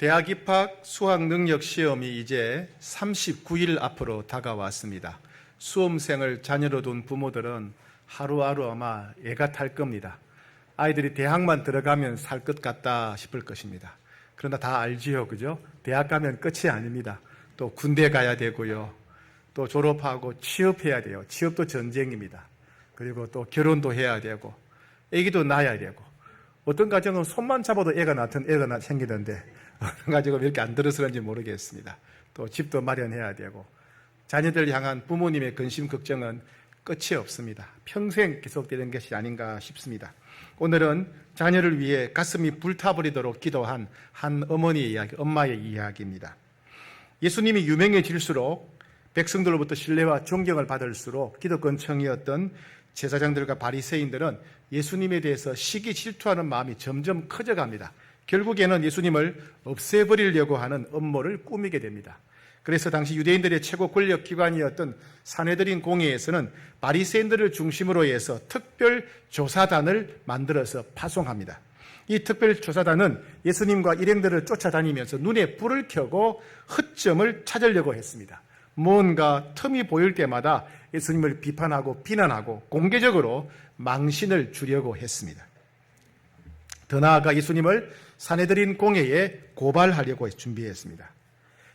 대학 입학 수학 능력 시험이 이제 39일 앞으로 다가왔습니다. 수험생을 자녀로 둔 부모들은 하루하루 아마 애가 탈 겁니다. 아이들이 대학만 들어가면 살 것 같다 싶을 것입니다. 그러나 다 알지요, 그죠? 대학 가면 끝이 아닙니다. 또 군대 가야 되고요. 또 졸업하고 취업해야 돼요. 취업도 전쟁입니다. 그리고 또 결혼도 해야 되고 애기도 낳아야 되고, 어떤 가정은 손만 잡아도 애가 생기던데 어떤 가정은 이렇게 안 들어서 그런지 모르겠습니다. 또 집도 마련해야 되고, 자녀들 향한 부모님의 근심 걱정은 끝이 없습니다. 평생 계속되는 것이 아닌가 싶습니다. 오늘은 자녀를 위해 가슴이 불타버리도록 기도한 한 어머니의 이야기, 엄마의 이야기입니다. 예수님이 유명해질수록 백성들로부터 신뢰와 존경을 받을수록 기득권층이었던 제사장들과 바리새인들은 예수님에 대해서 시기 질투하는 마음이 점점 커져갑니다. 결국에는 예수님을 없애버리려고 하는 음모를 꾸미게 됩니다. 그래서 당시 유대인들의 최고 권력 기관이었던 산헤드린 공회에서는 바리새인들을 중심으로 해서 특별 조사단을 만들어서 파송합니다. 이 특별 조사단은 예수님과 일행들을 쫓아다니면서 눈에 불을 켜고 허점을 찾으려고 했습니다. 뭔가 틈이 보일 때마다 예수님을 비판하고 비난하고 공개적으로 망신을 주려고 했습니다. 더 나아가 예수님을 산헤드린 공회에 고발하려고 준비했습니다.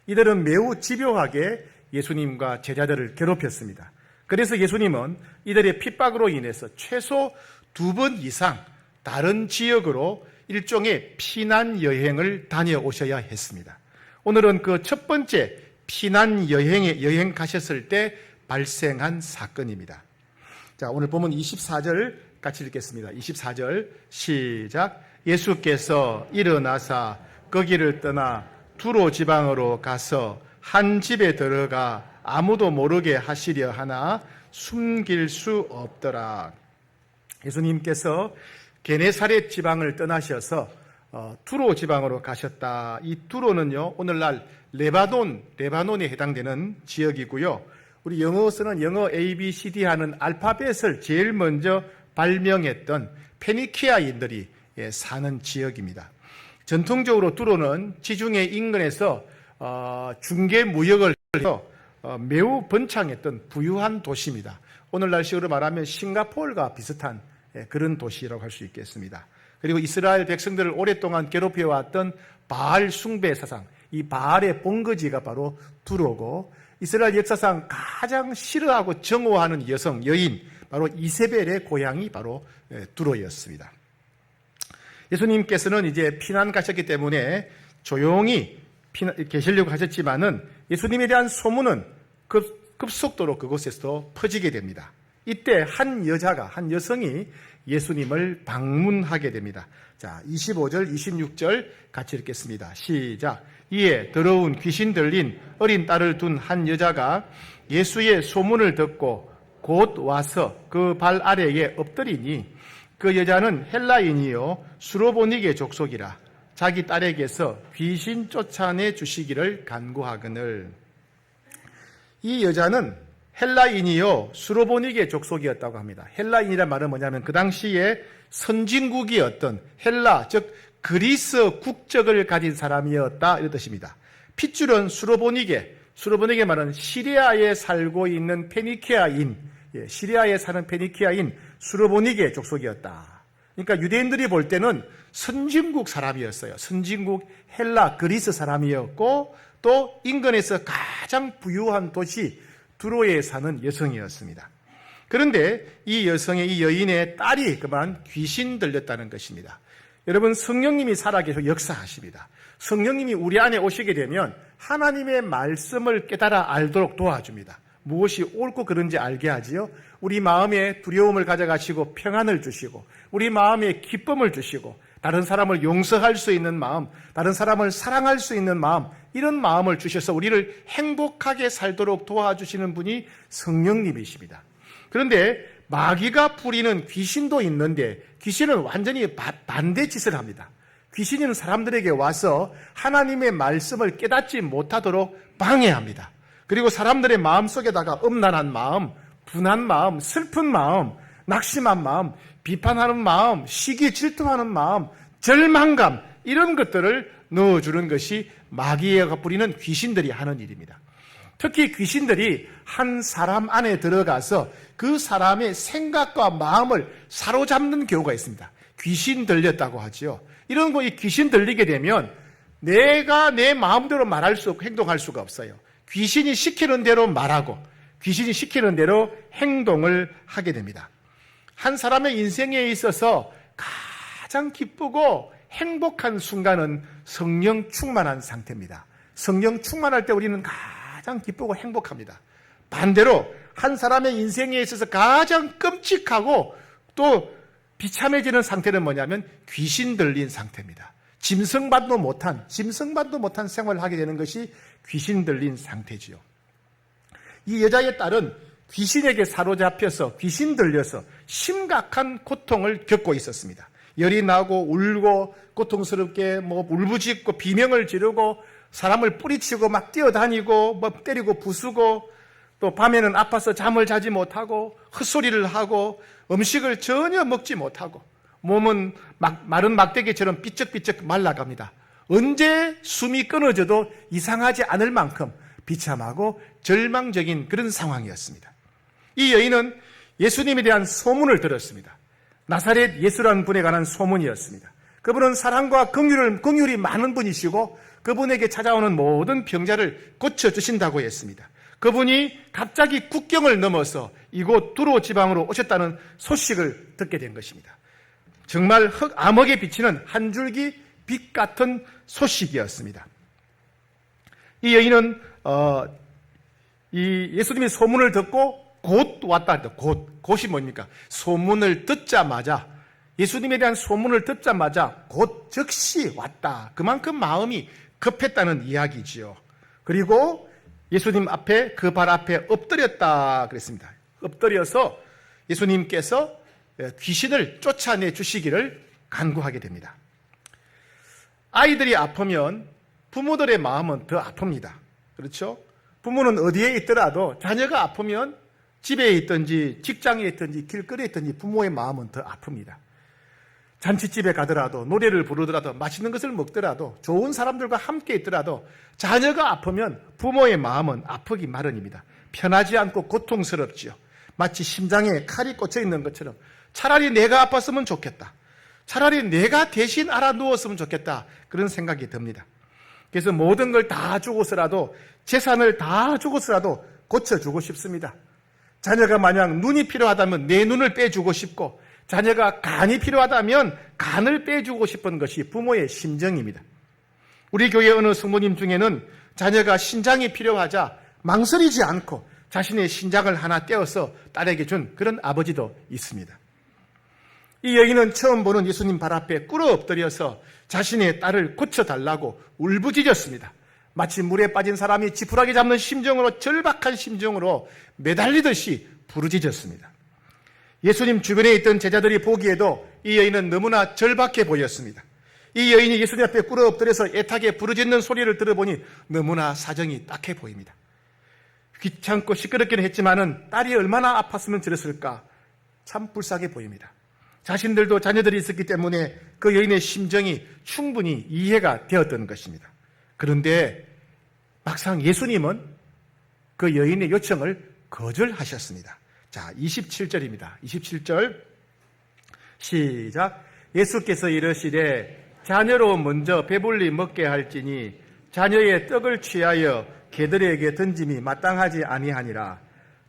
이들은 매우 집요하게 예수님과 제자들을 괴롭혔습니다. 그래서 예수님은 이들의 핍박으로 인해서 최소 2번 이상 다른 지역으로 일종의 피난 여행을 다녀오셔야 했습니다. 오늘은 그 첫 번째 피난 여행 가셨을 때 발생한 사건입니다. 자, 오늘 보면 24절 같이 읽겠습니다. 24절 시작. 예수께서 일어나사 거기를 떠나 두로 지방으로 가서 한 집에 들어가 아무도 모르게 하시려 하나 숨길 수 없더라. 예수님께서 게네사렛 지방을 떠나셔서 두로 지방으로 가셨다. 이 두로는요, 오늘날 레바논에 해당되는 지역이고요. 우리 영어 쓰는 영어 ABCD 하는 알파벳을 제일 먼저 발명했던 페니키아인들이 사는 지역입니다. 전통적으로 두로는 지중해 인근에서 중개 무역을 해서 매우 번창했던 부유한 도시입니다. 오늘날식으로 말하면 싱가포르가 비슷한 그런 도시라고 할 수 있겠습니다. 그리고 이스라엘 백성들을 오랫동안 괴롭혀왔던 바알 숭배 사상, 이 바알의 본거지가 바로 두로고, 이스라엘 역사상 가장 싫어하고 정오하는 여인, 바로 이세벨의 고향이 바로 두로였습니다. 예수님께서는 이제 피난 가셨기 때문에 조용히 계시려고 하셨지만은 예수님에 대한 소문은 급속도로 그곳에서 퍼지게 됩니다. 이때 한 여성이 예수님을 방문하게 됩니다. 자, 25절, 26절 같이 읽겠습니다. 시작. 이에 더러운 귀신 들린 어린 딸을 둔 한 여자가 예수의 소문을 듣고 곧 와서 그 발 아래에 엎드리니, 그 여자는 헬라인이요 수로보닉의 족속이라 자기 딸에게서 귀신 쫓아내 주시기를 간구하거늘. 이 여자는 헬라인이요 수로보닉의 족속이었다고 합니다. 헬라인이란 말은 뭐냐면 그 당시에 선진국이었던 헬라, 즉 그리스 국적을 가진 사람이었다, 이런 뜻입니다. 핏줄은 수로보닉의 말은 시리아에 살고 있는 페니키아인, 시리아에 사는 페니키아인 수로보닉의 족속이었다. 그러니까 유대인들이 볼 때는 선진국 사람이었어요. 선진국 헬라, 그리스 사람이었고, 또 인근에서 가장 부유한 도시 두로에 사는 여성이었습니다. 그런데 이 여인의 딸이 그만 귀신 들렸다는 것입니다. 여러분, 성령님이 살아계셔 역사하십니다. 성령님이 우리 안에 오시게 되면 하나님의 말씀을 깨달아 알도록 도와줍니다. 무엇이 옳고 그른지 알게 하지요. 우리 마음에 두려움을 가져가시고 평안을 주시고, 우리 마음에 기쁨을 주시고, 다른 사람을 용서할 수 있는 마음, 다른 사람을 사랑할 수 있는 마음, 이런 마음을 주셔서 우리를 행복하게 살도록 도와주시는 분이 성령님이십니다. 그런데 마귀가 부리는 귀신도 있는데, 귀신은 완전히 반대 짓을 합니다. 귀신은 사람들에게 와서 하나님의 말씀을 깨닫지 못하도록 방해합니다. 그리고 사람들의 마음속에다가 음란한 마음, 분한 마음, 슬픈 마음, 낙심한 마음, 비판하는 마음, 시기 질투하는 마음, 절망감, 이런 것들을 넣어주는 것이 마귀가 뿌리는 귀신들이 하는 일입니다. 특히 귀신들이 한 사람 안에 들어가서 그 사람의 생각과 마음을 사로잡는 경우가 있습니다. 귀신 들렸다고 하죠. 이런 거 이 귀신 들리게 되면 내가 내 마음대로 말할 수 없고 행동할 수가 없어요. 귀신이 시키는 대로 말하고 귀신이 시키는 대로 행동을 하게 됩니다. 한 사람의 인생에 있어서 가장 기쁘고 행복한 순간은 성령 충만한 상태입니다. 성령 충만할 때 우리는 가장 기쁘고 행복합니다. 반대로 한 사람의 인생에 있어서 가장 끔찍하고 또 비참해지는 상태는 뭐냐면 귀신 들린 상태입니다. 짐승반도 못한 생활을 하게 되는 것이 귀신 들린 상태지요. 이 여자의 딸은 귀신에게 사로잡혀서 귀신 들려서 심각한 고통을 겪고 있었습니다. 열이 나고 울고 고통스럽게 울부짖고 비명을 지르고 사람을 뿌리치고 막 뛰어다니고 때리고 부수고 또 밤에는 아파서 잠을 자지 못하고 헛소리를 하고 음식을 전혀 먹지 못하고 몸은 마른 막대기처럼 삐쩍삐쩍 말라갑니다. 언제 숨이 끊어져도 이상하지 않을 만큼 비참하고 절망적인 그런 상황이었습니다. 이 여인은 예수님에 대한 소문을 들었습니다. 나사렛 예수라는 분에 관한 소문이었습니다. 그분은 사랑과 긍휼이 많은 분이시고 그분에게 찾아오는 모든 병자를 고쳐주신다고 했습니다. 그분이 갑자기 국경을 넘어서 이곳 두로 지방으로 오셨다는 소식을 듣게 된 것입니다. 정말 암흑에 비치는 한 줄기 빛 같은 소식이었습니다. 이 여인은 이 예수님의 소문을 듣고 곧 왔다. 곧이 뭡니까? 소문을 듣자마자 예수님에 대한 소문을 듣자마자 곧 즉시 왔다. 그만큼 마음이 급했다는 이야기지요. 그리고 예수님 앞에 그 발 앞에 엎드렸다 그랬습니다. 엎드려서 예수님께서 귀신을 쫓아내 주시기를 간구하게 됩니다. 아이들이 아프면 부모들의 마음은 더 아픕니다. 그렇죠? 부모는 어디에 있더라도 자녀가 아프면 집에 있든지 직장에 있든지 길거리에 있든지 부모의 마음은 더 아픕니다. 잔치집에 가더라도 노래를 부르더라도 맛있는 것을 먹더라도 좋은 사람들과 함께 있더라도 자녀가 아프면 부모의 마음은 아프기 마련입니다. 편하지 않고 고통스럽지요. 마치 심장에 칼이 꽂혀 있는 것처럼 차라리 내가 아팠으면 좋겠다. 차라리 내가 대신 알아 누웠으면 좋겠다. 그런 생각이 듭니다. 그래서 모든 걸 다 주고서라도 재산을 다 주고서라도 고쳐주고 싶습니다. 자녀가 만약 눈이 필요하다면 내 눈을 빼주고 싶고 자녀가 간이 필요하다면 간을 빼주고 싶은 것이 부모의 심정입니다. 우리 교회 어느 성모님 중에는 자녀가 신장이 필요하자 망설이지 않고 자신의 신장을 하나 떼어서 딸에게 준 그런 아버지도 있습니다. 이 여인은 처음 보는 예수님 발 앞에 꿇어 엎드려서 자신의 딸을 고쳐달라고 울부짖었습니다. 마치 물에 빠진 사람이 지푸라기 잡는 심정으로 절박한 심정으로 매달리듯이 부르짖었습니다. 예수님 주변에 있던 제자들이 보기에도 이 여인은 너무나 절박해 보였습니다. 이 여인이 예수님 앞에 꿇어 엎드려서 애타게 부르짖는 소리를 들어보니 너무나 사정이 딱해 보입니다. 귀찮고 시끄럽기는 했지만은 딸이 얼마나 아팠으면 저랬을까 참 불쌍해 보입니다. 자신들도 자녀들이 있었기 때문에 그 여인의 심정이 충분히 이해가 되었던 것입니다. 그런데 막상 예수님은 그 여인의 요청을 거절하셨습니다. 자, 27절입니다. 27절 시작. 예수께서 이르시되 자녀로 먼저 배불리 먹게 할지니 자녀의 떡을 취하여 개들에게 던짐이 마땅하지 아니하니라.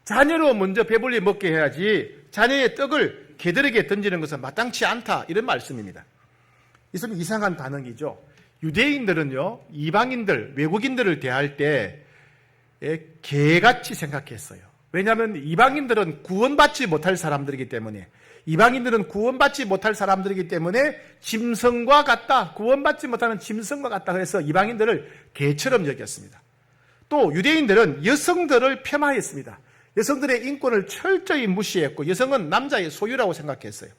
자녀로 먼저 배불리 먹게 해야지 자녀의 떡을 개들에게 던지는 것은 마땅치 않다. 이런 말씀입니다. 이 좀 이상한 반응이죠. 유대인들은요, 이방인들, 외국인들을 대할 때 개같이 생각했어요. 왜냐하면 이방인들은 구원받지 못할 사람들이기 때문에 짐승과 같다, 구원받지 못하는 짐승과 같다 그래서 이방인들을 개처럼 여겼습니다. 또 유대인들은 여성들을 폄하했습니다. 여성들의 인권을 철저히 무시했고 여성은 남자의 소유라고 생각했어요.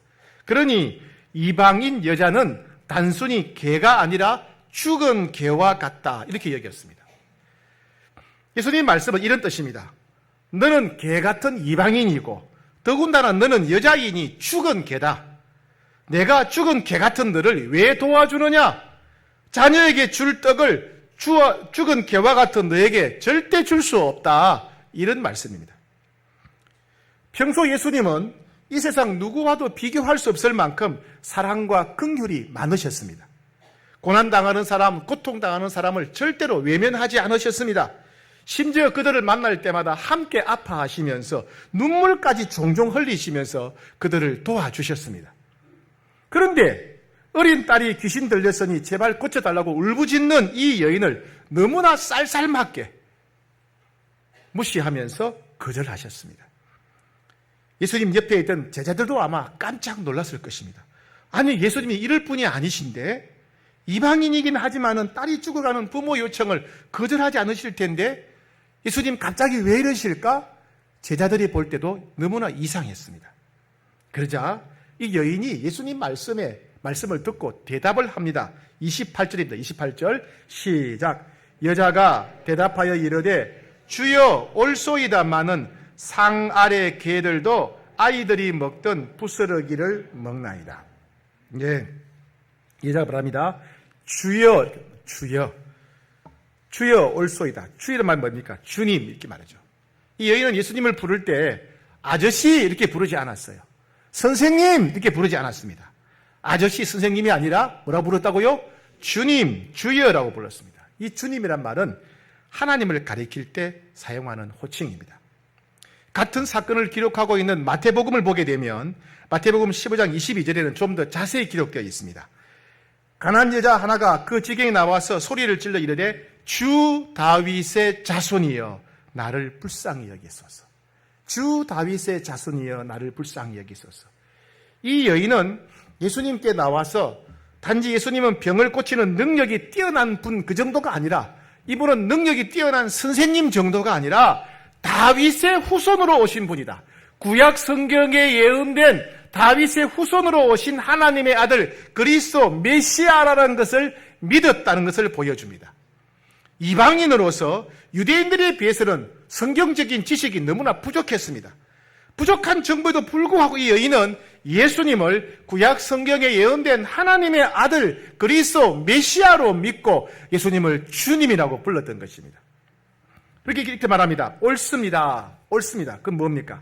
그러니 이방인 여자는 단순히 개가 아니라 죽은 개와 같다 이렇게 여겼습니다. 예수님의 말씀은 이런 뜻입니다. 너는 개 같은 이방인이고 더군다나 너는 여자이니 죽은 개다. 내가 죽은 개 같은 너를 왜 도와주느냐? 자녀에게 줄 떡을 죽은 개와 같은 너에게 절대 줄 수 없다. 이런 말씀입니다. 평소 예수님은 이 세상 누구와도 비교할 수 없을 만큼 사랑과 긍휼이 많으셨습니다. 고난당하는 사람, 고통당하는 사람을 절대로 외면하지 않으셨습니다. 심지어 그들을 만날 때마다 함께 아파하시면서 눈물까지 종종 흘리시면서 그들을 도와주셨습니다. 그런데 어린 딸이 귀신 들렸으니 제발 고쳐달라고 울부짖는 이 여인을 너무나 쌀쌀맞게 무시하면서 거절하셨습니다. 예수님 옆에 있던 제자들도 아마 깜짝 놀랐을 것입니다. 아니, 예수님이 이럴 뿐이 아니신데 이방인이긴 하지만은 딸이 죽어가는 부모 요청을 거절하지 않으실 텐데 예수님 갑자기 왜 이러실까? 제자들이 볼 때도 너무나 이상했습니다. 그러자 이 여인이 예수님 말씀을 듣고 대답을 합니다. 28절입니다. 28절 시작. 여자가 대답하여 이르되 주여 올소이다마는 상 아래 개들도 아이들이 먹던 부스러기를 먹나이다. 예, 여자가 말합니다. 주여 올소이다. 주의란 말 뭡니까? 주님 이렇게 말하죠. 이 여인은 예수님을 부를 때 아저씨 이렇게 부르지 않았어요. 선생님 이렇게 부르지 않았습니다. 아저씨 선생님이 아니라 뭐라고 불렀다고요? 주님, 주여라고 불렀습니다. 이 주님이란 말은 하나님을 가리킬 때 사용하는 호칭입니다. 같은 사건을 기록하고 있는 마태복음을 보게 되면 마태복음 15장 22절에는 좀 더 자세히 기록되어 있습니다. 가난한 여자 하나가 그 지경에 나와서 소리를 질러 이르되 주 다윗의 자손이여 나를 불쌍히 여기소서. 주 다윗의 자손이여 나를 불쌍히 여기소서. 이 여인은 예수님께 나와서 단지 예수님은 병을 고치는 능력이 뛰어난 분 그 정도가 아니라 이분은 능력이 뛰어난 선생님 정도가 아니라 다윗의 후손으로 오신 분이다. 구약 성경에 예언된 다윗의 후손으로 오신 하나님의 아들 그리스도 메시아라는 것을 믿었다는 것을 보여줍니다. 이방인으로서 유대인들에 비해서는 성경적인 지식이 너무나 부족했습니다. 부족한 정보에도 불구하고 이 여인은 예수님을 구약 성경에 예언된 하나님의 아들 그리스도 메시아로 믿고 예수님을 주님이라고 불렀던 것입니다. 이렇게 말합니다. 옳습니다. 그건 뭡니까?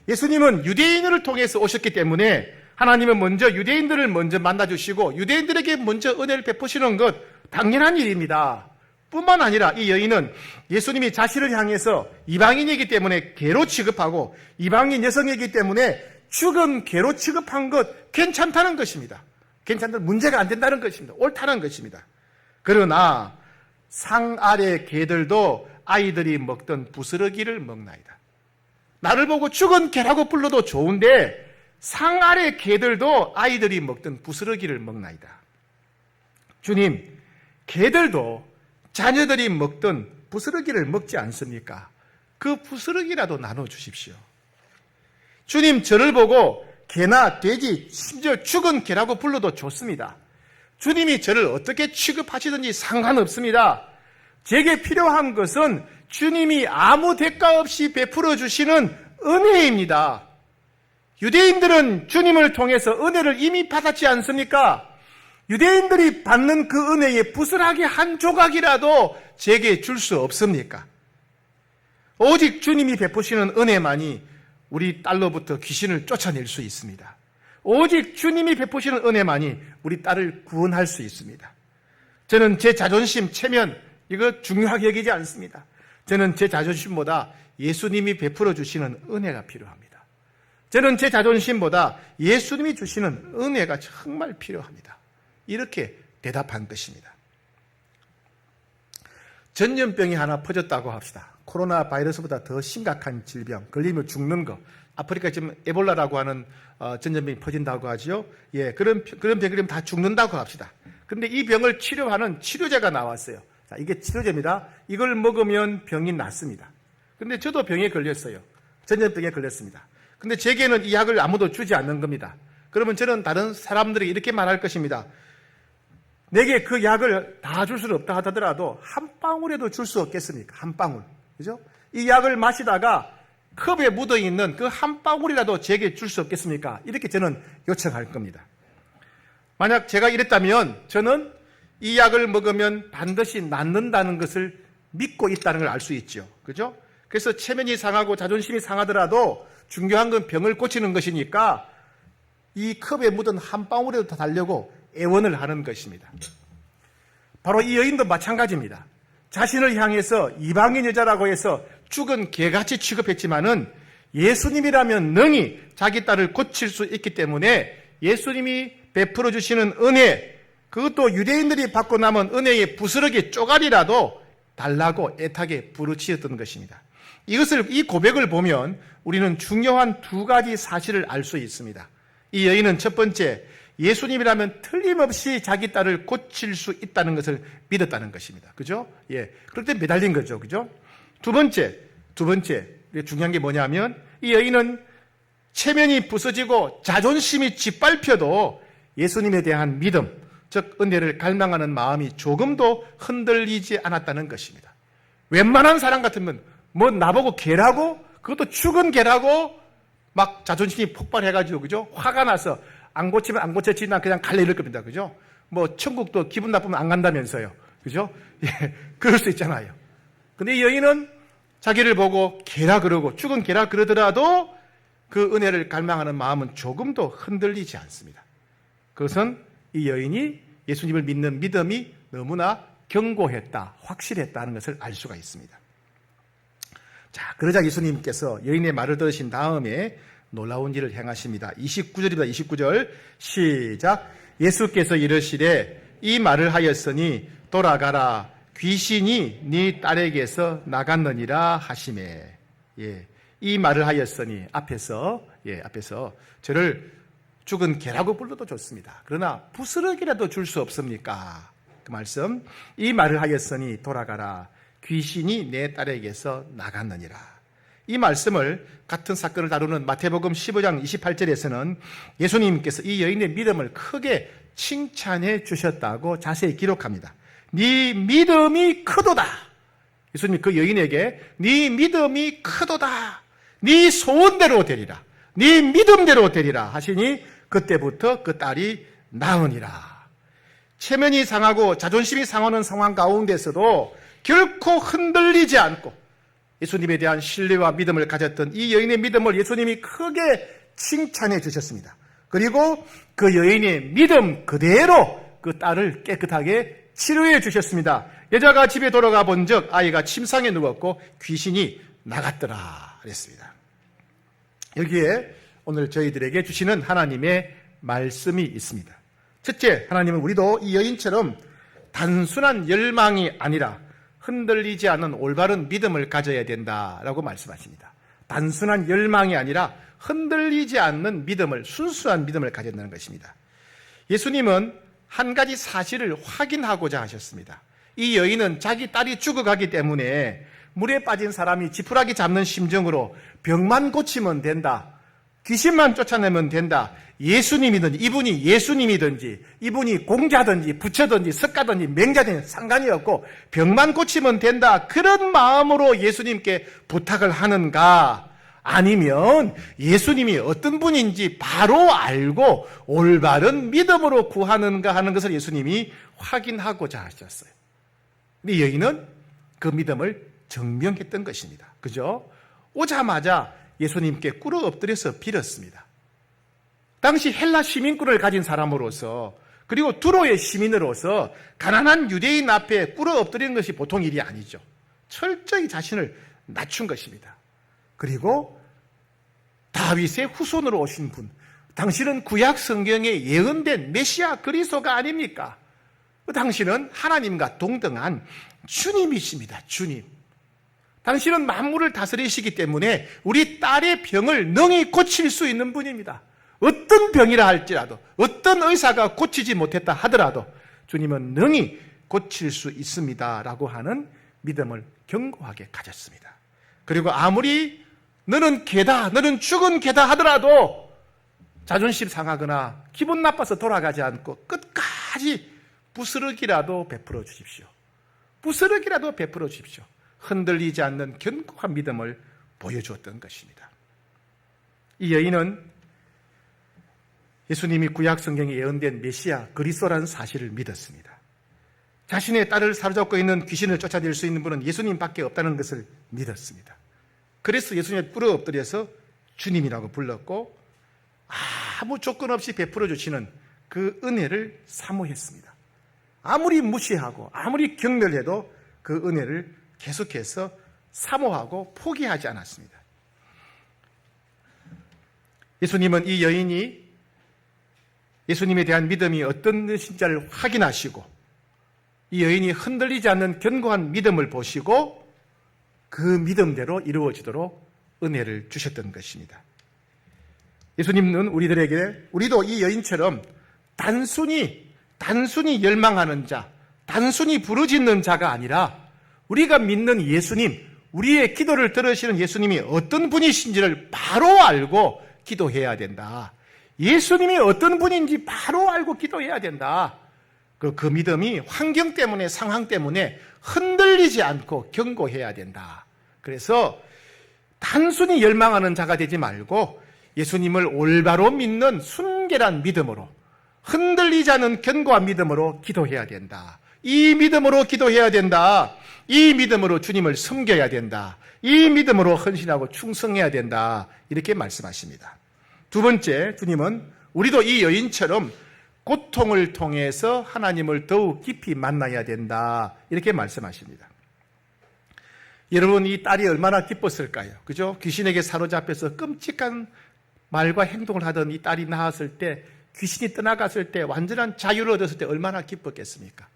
예수님은 유대인을 통해서 오셨기 때문에 하나님은 먼저 유대인들을 먼저 만나주시고 유대인들에게 먼저 은혜를 베푸시는 것 당연한 일입니다. 뿐만 아니라 이 여인은 예수님이 자신을 향해서 이방인이기 때문에 개로 취급하고 이방인 여성이기 때문에 죽은 개로 취급한 것 괜찮다는 것입니다. 괜찮다는 문제가 안 된다는 것입니다. 옳다는 것입니다. 그러나 상 아래 개들도 아이들이 먹던 부스러기를 먹나이다. 나를 보고 죽은 개라고 불러도 좋은데 상 아래 개들도 아이들이 먹던 부스러기를 먹나이다. 주님, 개들도 자녀들이 먹던 부스러기를 먹지 않습니까? 그 부스러기라도 나눠주십시오. 주님, 저를 보고 개나 돼지, 심지어 죽은 개라고 불러도 좋습니다. 주님이 저를 어떻게 취급하시든지 상관없습니다. 제게 필요한 것은 주님이 아무 대가 없이 베풀어 주시는 은혜입니다. 유대인들은 주님을 통해서 은혜를 이미 받았지 않습니까? 유대인들이 받는 그 은혜의 부스러기 한 조각이라도 제게 줄 수 없습니까? 오직 주님이 베푸시는 은혜만이 우리 딸로부터 귀신을 쫓아낼 수 있습니다. 오직 주님이 베푸시는 은혜만이 우리 딸을 구원할 수 있습니다. 저는 제 자존심, 체면 이거 중요하게 여기지 않습니다. 저는 제 자존심보다 예수님이 베풀어 주시는 은혜가 필요합니다. 저는 제 자존심보다 예수님이 주시는 은혜가 정말 필요합니다. 이렇게 대답한 것입니다. 전염병이 하나 퍼졌다고 합시다. 코로나 바이러스보다 더 심각한 질병, 걸리면 죽는 거. 아프리카 지금 에볼라라고 하는 전염병이 퍼진다고 하죠. 예, 그런 병이 다 죽는다고 합시다. 그런데 이 병을 치료하는 치료제가 나왔어요. 자, 이게 치료제입니다. 이걸 먹으면 병이 낫습니다. 그런데 저도 병에 걸렸어요. 전염병에 걸렸습니다. 근데 제게는 이 약을 아무도 주지 않는 겁니다. 그러면 저는 다른 사람들에게 이렇게 말할 것입니다. 내게 그 약을 다 줄 수는 없다 하더라도 한 방울에도 줄 수 없겠습니까? 한 방울. 그죠? 이 약을 마시다가 컵에 묻어있는 그 한 방울이라도 제게 줄 수 없겠습니까? 이렇게 저는 요청할 겁니다. 만약 제가 이랬다면 저는 이 약을 먹으면 반드시 낫는다는 것을 믿고 있다는 걸 알 수 있죠. 그죠? 그래서 체면이 상하고 자존심이 상하더라도 중요한 건 병을 고치는 것이니까 이 컵에 묻은 한 방울에도 다 달려고 애원을 하는 것입니다. 바로 이 여인도 마찬가지입니다. 자신을 향해서 이방인 여자라고 해서 죽은 개같이 취급했지만은 예수님이라면 능히 자기 딸을 고칠 수 있기 때문에 예수님이 베풀어 주시는 은혜, 그것도 유대인들이 받고 남은 은혜의 부스러기 쪼가리라도 달라고 애타게 부르짖었던 것입니다. 이 고백을 보면 우리는 중요한 두 가지 사실을 알 수 있습니다. 이 여인은 첫 번째, 예수님이라면 틀림없이 자기 딸을 고칠 수 있다는 것을 믿었다는 것입니다. 그죠? 예. 그럴 때 매달린 거죠. 그죠? 두 번째, 중요한 게 뭐냐면 이 여인은 체면이 부서지고 자존심이 짓밟혀도 예수님에 대한 믿음, 즉 은혜를 갈망하는 마음이 조금도 흔들리지 않았다는 것입니다. 웬만한 사람 같으면 뭐 나보고 개라고? 그것도 죽은 개라고? 막 자존심이 폭발해가지고, 그죠? 화가 나서 안 고치면 안 고쳤지, 난 그냥 갈래 이럴 겁니다. 그죠? 뭐 천국도 기분 나쁘면 안 간다면서요. 그죠? 예, 그럴 수 있잖아요. 근데 이 여인은 자기를 보고 개라 그러고 죽은 개라 그러더라도 그 은혜를 갈망하는 마음은 조금도 흔들리지 않습니다. 그것은 이 여인이 예수님을 믿는 믿음이 너무나 견고했다, 확실했다는 것을 알 수가 있습니다. 자, 그러자 예수님께서 여인의 말을 들으신 다음에 놀라운 일을 행하십니다. 29절입니다. 29절 시작. 예수께서 이르시되 이 말을 하였으니 돌아가라, 귀신이 네 딸에게서 나갔느니라 하시매. 예, 이 말을 하였으니 앞에서 저를 죽은 개라고 불러도 좋습니다. 그러나 부스러기라도 줄 수 없습니까? 그 말씀, 이 말을 하였으니 돌아가라, 귀신이 내 딸에게서 나갔느니라. 이 말씀을 같은 사건을 다루는 마태복음 15장 28절에서는 예수님께서 이 여인의 믿음을 크게 칭찬해 주셨다고 자세히 기록합니다. 네 믿음이 크도다. 예수님이 그 여인에게 네 믿음이 크도다, 네 소원대로 되리라, 네 믿음대로 되리라 하시니 그때부터 그 딸이 나으니라. 체면이 상하고 자존심이 상하는 상황 가운데서도 결코 흔들리지 않고 예수님에 대한 신뢰와 믿음을 가졌던 이 여인의 믿음을 예수님이 크게 칭찬해 주셨습니다. 그리고 그 여인의 믿음 그대로 그 딸을 깨끗하게 치료해 주셨습니다. 여자가 집에 돌아가 본즉 아이가 침상에 누웠고 귀신이 나갔더라 그랬습니다. 여기에 오늘 저희들에게 주시는 하나님의 말씀이 있습니다. 첫째, 하나님은 우리도 이 여인처럼 단순한 열망이 아니라 흔들리지 않는 올바른 믿음을 가져야 된다라고 말씀하십니다. 단순한 열망이 아니라 흔들리지 않는 믿음을, 순수한 믿음을 가져야 된다는 것입니다. 예수님은 한 가지 사실을 확인하고자 하셨습니다. 이 여인은 자기 딸이 죽어가기 때문에 물에 빠진 사람이 지푸라기 잡는 심정으로 병만 고치면 된다, 귀신만 쫓아내면 된다, 예수님이든지 이분이 예수님이든지 이분이 공자든지 부처든지 석가든지 맹자든지 상관이 없고 병만 고치면 된다, 그런 마음으로 예수님께 부탁을 하는가, 아니면 예수님이 어떤 분인지 바로 알고 올바른 믿음으로 구하는가 하는 것을 예수님이 확인하고자 하셨어요. 근데 여인은 그 믿음을 증명했던 것입니다. 그죠? 오자마자 예수님께 꿇어 엎드려서 빌었습니다. 당시 헬라 시민권을 가진 사람으로서, 그리고 두로의 시민으로서 가난한 유대인 앞에 꿇어 엎드리는 것이 보통 일이 아니죠. 철저히 자신을 낮춘 것입니다. 그리고 다윗의 후손으로 오신 분, 당신은 구약 성경에 예언된 메시아 그리스도가 아닙니까? 당신은 하나님과 동등한 주님이십니다. 주님. 당신은 만물을 다스리시기 때문에 우리 딸의 병을 능히 고칠 수 있는 분입니다. 어떤 병이라 할지라도, 어떤 의사가 고치지 못했다 하더라도 주님은 능히 고칠 수 있습니다 라고 하는 믿음을 견고하게 가졌습니다. 그리고 아무리 너는 개다, 너는 죽은 개다 하더라도 자존심 상하거나 기분 나빠서 돌아가지 않고 끝까지 부스러기라도 베풀어 주십시오. 부스러기라도 베풀어 주십시오. 흔들리지 않는 견고한 믿음을 보여주었던 것입니다. 이 여인은 예수님이 구약 성경에 예언된 메시아 그리스도라는 사실을 믿었습니다. 자신의 딸을 사로잡고 있는 귀신을 쫓아낼 수 있는 분은 예수님밖에 없다는 것을 믿었습니다. 그래서 예수님의 꿇어 엎드려서 주님이라고 불렀고 아무 조건 없이 베풀어 주시는 그 은혜를 사모했습니다. 아무리 무시하고 아무리 경멸해도 그 은혜를 계속해서 사모하고 포기하지 않았습니다. 예수님은 이 여인이 예수님에 대한 믿음이 어떤 것인지를 확인하시고 이 여인이 흔들리지 않는 견고한 믿음을 보시고 그 믿음대로 이루어지도록 은혜를 주셨던 것입니다. 예수님은 우리도 이 여인처럼 단순히 열망하는 자, 단순히 부르짖는 자가 아니라 우리가 믿는 예수님, 우리의 기도를 들으시는 예수님이 어떤 분이신지를 바로 알고 기도해야 된다. 예수님이 어떤 분인지 바로 알고 기도해야 된다. 그 믿음이 환경 때문에, 상황 때문에 흔들리지 않고 견고해야 된다. 그래서 단순히 열망하는 자가 되지 말고 예수님을 올바로 믿는 순결한 믿음으로, 흔들리지 않은 견고한 믿음으로 기도해야 된다. 이 믿음으로 기도해야 된다. 이 믿음으로 주님을 섬겨야 된다. 이 믿음으로 헌신하고 충성해야 된다. 이렇게 말씀하십니다. 두 번째, 주님은 우리도 이 여인처럼 고통을 통해서 하나님을 더욱 깊이 만나야 된다. 이렇게 말씀하십니다. 여러분, 이 딸이 얼마나 기뻤을까요? 그죠? 귀신에게 사로잡혀서 끔찍한 말과 행동을 하던 이 딸이 나았을 때, 귀신이 떠나갔을 때, 완전한 자유를 얻었을 때 얼마나 기뻤겠습니까?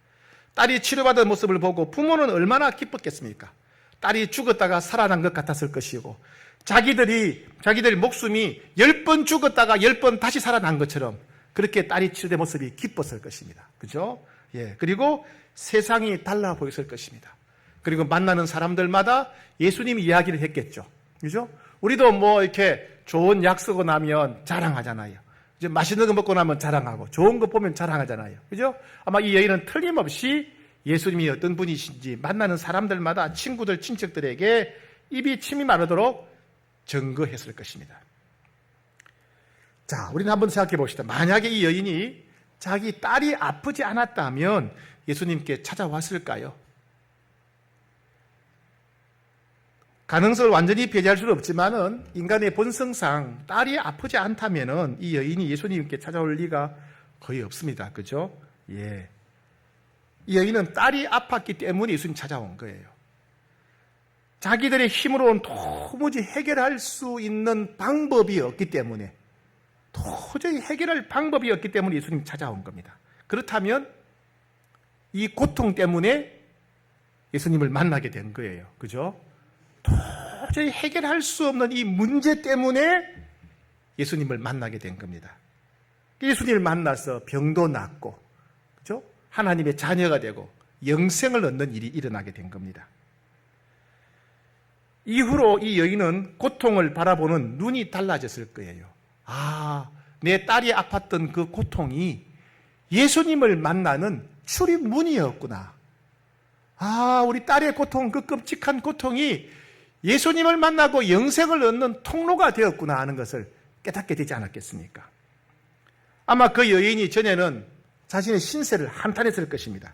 딸이 치료받은 모습을 보고 부모는 얼마나 기뻤겠습니까? 딸이 죽었다가 살아난 것 같았을 것이고, 자기들 목숨이 10번 죽었다가 10번 다시 살아난 것처럼 그렇게 딸이 치료된 모습이 기뻤을 것입니다. 그죠? 예. 그리고 세상이 달라 보였을 것입니다. 그리고 만나는 사람들마다 예수님 이야기를 했겠죠. 그죠? 우리도 이렇게 좋은 약 쓰고 나면 자랑하잖아요. 이제 맛있는 거 먹고 나면 자랑하고, 좋은 거 보면 자랑하잖아요. 그죠? 아마 이 여인은 틀림없이 예수님이 어떤 분이신지 만나는 사람들마다 친구들, 친척들에게 입이 침이 마르도록 증거했을 것입니다. 자, 우리는 한번 생각해 봅시다. 만약에 이 여인이 자기 딸이 아프지 않았다면 예수님께 찾아왔을까요? 가능성을 완전히 배제할 수는 없지만은 인간의 본성상 딸이 아프지 않다면은 이 여인이 예수님께 찾아올 리가 거의 없습니다. 그죠? 예. 이 여인은 딸이 아팠기 때문에 예수님 찾아온 거예요. 자기들의 힘으로는 도무지 해결할 수 있는 방법이 없기 때문에, 도저히 해결할 방법이 없기 때문에 예수님 찾아온 겁니다. 그렇다면 이 고통 때문에 예수님을 만나게 된 거예요. 그죠? 도저히 해결할 수 없는 이 문제 때문에 예수님을 만나게 된 겁니다. 예수님을 만나서 병도 낫고, 그죠? 하나님의 자녀가 되고 영생을 얻는 일이 일어나게 된 겁니다. 이후로 이 여인은 고통을 바라보는 눈이 달라졌을 거예요. 아, 내 딸이 아팠던 그 고통이 예수님을 만나는 출입문이었구나. 아, 우리 딸의 고통, 그 끔찍한 고통이 예수님을 만나고 영생을 얻는 통로가 되었구나 하는 것을 깨닫게 되지 않았겠습니까? 아마 그 여인이 전에는 자신의 신세를 한탄했을 것입니다.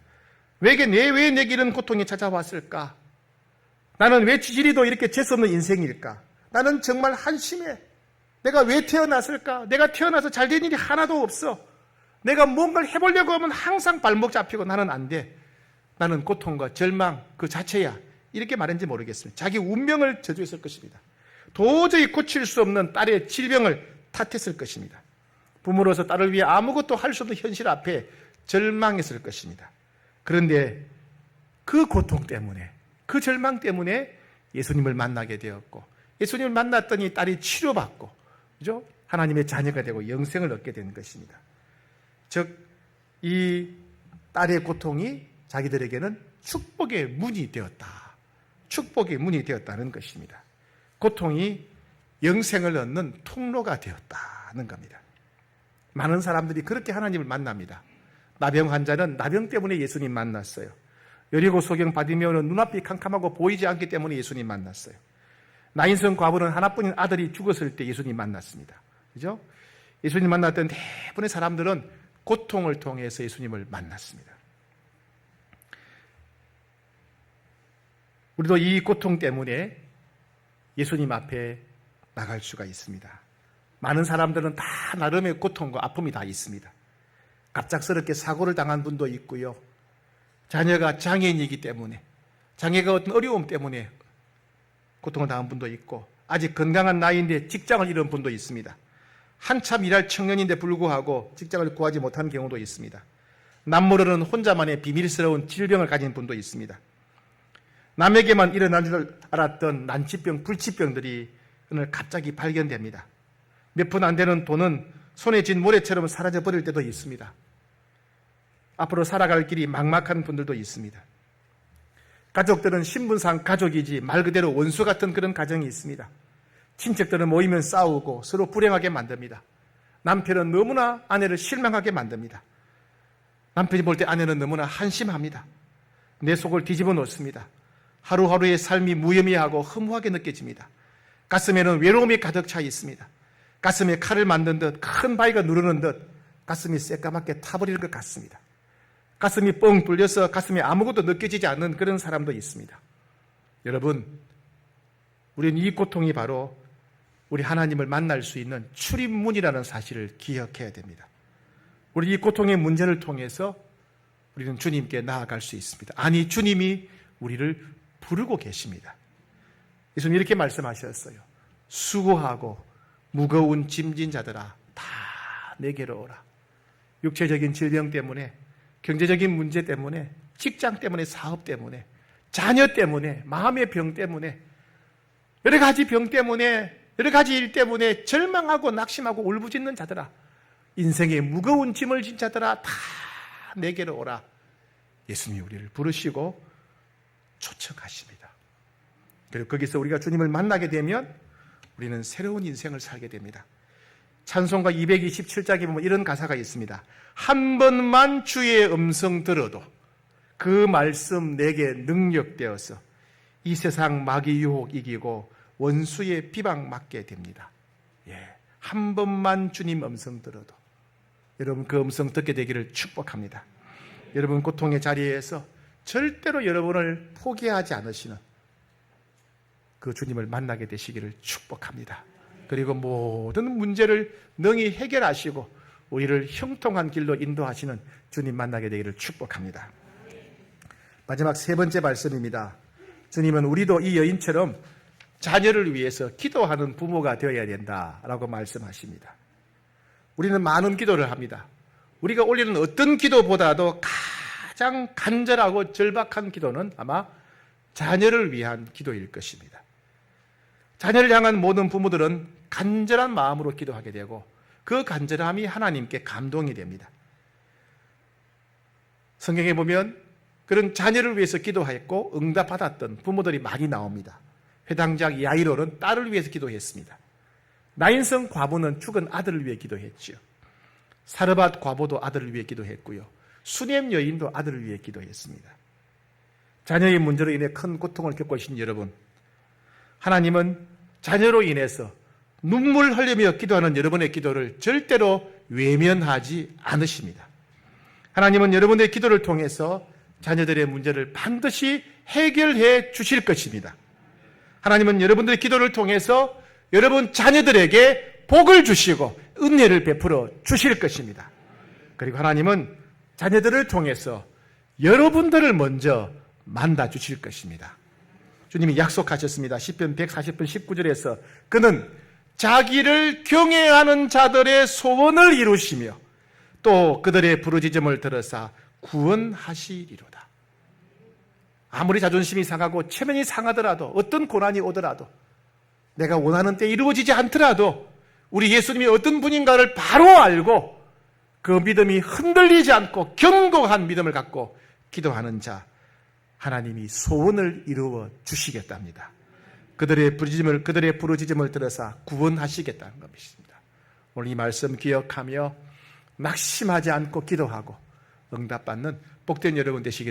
왜 내게 이런 고통이 찾아왔을까? 나는 왜 지지리도 이렇게 재수없는 인생일까? 나는 정말 한심해. 내가 왜 태어났을까? 내가 태어나서 잘된 일이 하나도 없어. 내가 뭔가를 해보려고 하면 항상 발목 잡히고 나는 안 돼. 나는 고통과 절망 그 자체야. 이렇게 말했는지 모르겠습니다. 자기 운명을 저주했을 것입니다. 도저히 고칠 수 없는 딸의 질병을 탓했을 것입니다. 부모로서 딸을 위해 아무것도 할 수 없는 현실 앞에 절망했을 것입니다. 그런데 그 고통 때문에, 그 절망 때문에 예수님을 만나게 되었고, 예수님을 만났더니 딸이 치료받고, 그죠? 하나님의 자녀가 되고 영생을 얻게 된 것입니다. 즉, 이 딸의 고통이 자기들에게는 축복의 문이 되었다. 축복의 문이 되었다는 것입니다. 고통이 영생을 얻는 통로가 되었다는 겁니다. 많은 사람들이 그렇게 하나님을 만납니다. 나병 환자는 나병 때문에 예수님 만났어요. 여리고 소경 바디메오는 눈앞이 캄캄하고 보이지 않기 때문에 예수님 만났어요. 나인성 과부는 하나뿐인 아들이 죽었을 때 예수님 만났습니다. 그죠? 예수님 만났던 대부분의 사람들은 고통을 통해서 예수님을 만났습니다. 우리도 이 고통 때문에 예수님 앞에 나갈 수가 있습니다. 많은 사람들은 다 나름의 고통과 아픔이 다 있습니다. 갑작스럽게 사고를 당한 분도 있고요. 자녀가 장애인이기 때문에, 장애가 어떤 어려움 때문에 고통을 당한 분도 있고, 아직 건강한 나이인데 직장을 잃은 분도 있습니다. 한참 일할 청년인데 불구하고 직장을 구하지 못한 경우도 있습니다. 남모르는 혼자만의 비밀스러운 질병을 가진 분도 있습니다. 남에게만 일어난 줄 알았던 난치병, 불치병들이 오늘 갑자기 발견됩니다. 몇 푼 안 되는 돈은 손에 쥔 모래처럼 사라져 버릴 때도 있습니다. 앞으로 살아갈 길이 막막한 분들도 있습니다. 가족들은 신분상 가족이지 말 그대로 원수 같은 그런 가정이 있습니다. 친척들은 모이면 싸우고 서로 불행하게 만듭니다. 남편은 너무나 아내를 실망하게 만듭니다. 남편이 볼 때 아내는 너무나 한심합니다. 내 속을 뒤집어 놓습니다. 하루하루의 삶이 무의미하고 허무하게 느껴집니다. 가슴에는 외로움이 가득 차 있습니다. 가슴에 칼을 만든 듯, 큰 바위가 누르는 듯 가슴이 새까맣게 타버리는 것 같습니다. 가슴이 뻥 뚫려서 가슴에 아무것도 느껴지지 않는 그런 사람도 있습니다. 여러분, 우리는 이 고통이 바로 우리 하나님을 만날 수 있는 출입문이라는 사실을 기억해야 됩니다. 우리 이 고통의 문제를 통해서 우리는 주님께 나아갈 수 있습니다. 아니, 주님이 우리를 부르고 계십니다. 예수님 이렇게 말씀하셨어요. 수고하고 무거운 짐진 자들아, 다 내게로 오라. 육체적인 질병 때문에, 경제적인 문제 때문에, 직장 때문에, 사업 때문에, 자녀 때문에, 마음의 병 때문에, 여러 가지 병 때문에, 여러 가지 일 때문에 절망하고 낙심하고 울부짖는 자들아, 인생의 무거운 짐을 진 자들아, 다 내게로 오라. 예수님이 우리를 부르시고 초청하십니다. 그리고 거기서 우리가 주님을 만나게 되면 우리는 새로운 인생을 살게 됩니다. 찬송가 227장에 보면 이런 가사가 있습니다. 한 번만 주의 음성 들어도 그 말씀 내게 능력되어서 이 세상 마귀 유혹 이기고 원수의 비방 맞게 됩니다. 한 번만 주님 음성 들어도 여러분 그 음성 듣게 되기를 축복합니다. 여러분 고통의 자리에서 절대로 여러분을 포기하지 않으시는 그 주님을 만나게 되시기를 축복합니다. 그리고 모든 문제를 능히 해결하시고 우리를 형통한 길로 인도하시는 주님 만나게 되기를 축복합니다. 마지막 세 번째 말씀입니다. 주님은 우리도 이 여인처럼 자녀를 위해서 기도하는 부모가 되어야 된다라고 말씀하십니다. 우리는 많은 기도를 합니다. 우리가 올리는 어떤 기도보다도 가장 간절하고 절박한 기도는 아마 자녀를 위한 기도일 것입니다. 자녀를 향한 모든 부모들은 간절한 마음으로 기도하게 되고 그 간절함이 하나님께 감동이 됩니다. 성경에 보면 그런 자녀를 위해서 기도했고 응답받았던 부모들이 많이 나옵니다. 회당장 야이로는 딸을 위해서 기도했습니다. 나인성 과부는 죽은 아들을 위해 기도했지요. 사르밧 과부도 아들을 위해 기도했고요. 수넴 여인도 아들을 위해 기도했습니다. 자녀의 문제로 인해 큰 고통을 겪고 계신 여러분, 하나님은 자녀로 인해서 눈물 흘리며 기도하는 여러분의 기도를 절대로 외면하지 않으십니다. 하나님은 여러분의 기도를 통해서 자녀들의 문제를 반드시 해결해 주실 것입니다. 하나님은 여러분들의 기도를 통해서 여러분 자녀들에게 복을 주시고 은혜를 베풀어 주실 것입니다. 그리고 하나님은 자녀들을 통해서 여러분들을 먼저 만나 주실 것입니다. 주님이 약속하셨습니다. 시편 140편 19절에서 그는 자기를 경외하는 자들의 소원을 이루시며 또 그들의 부르짖음을 들으사 구원하시리로다. 아무리 자존심이 상하고 체면이 상하더라도 어떤 고난이 오더라도 내가 원하는 때 이루어지지 않더라도 우리 예수님이 어떤 분인가를 바로 알고 그 믿음이 흔들리지 않고 견고한 믿음을 갖고 기도하는 자 하나님이 소원을 이루어 주시겠답니다. 그들의 부르짖음을 들어서 구원하시겠다는 것입니다. 오늘 이 말씀 기억하며 낙심하지 않고 기도하고 응답받는 복된 여러분 되시기를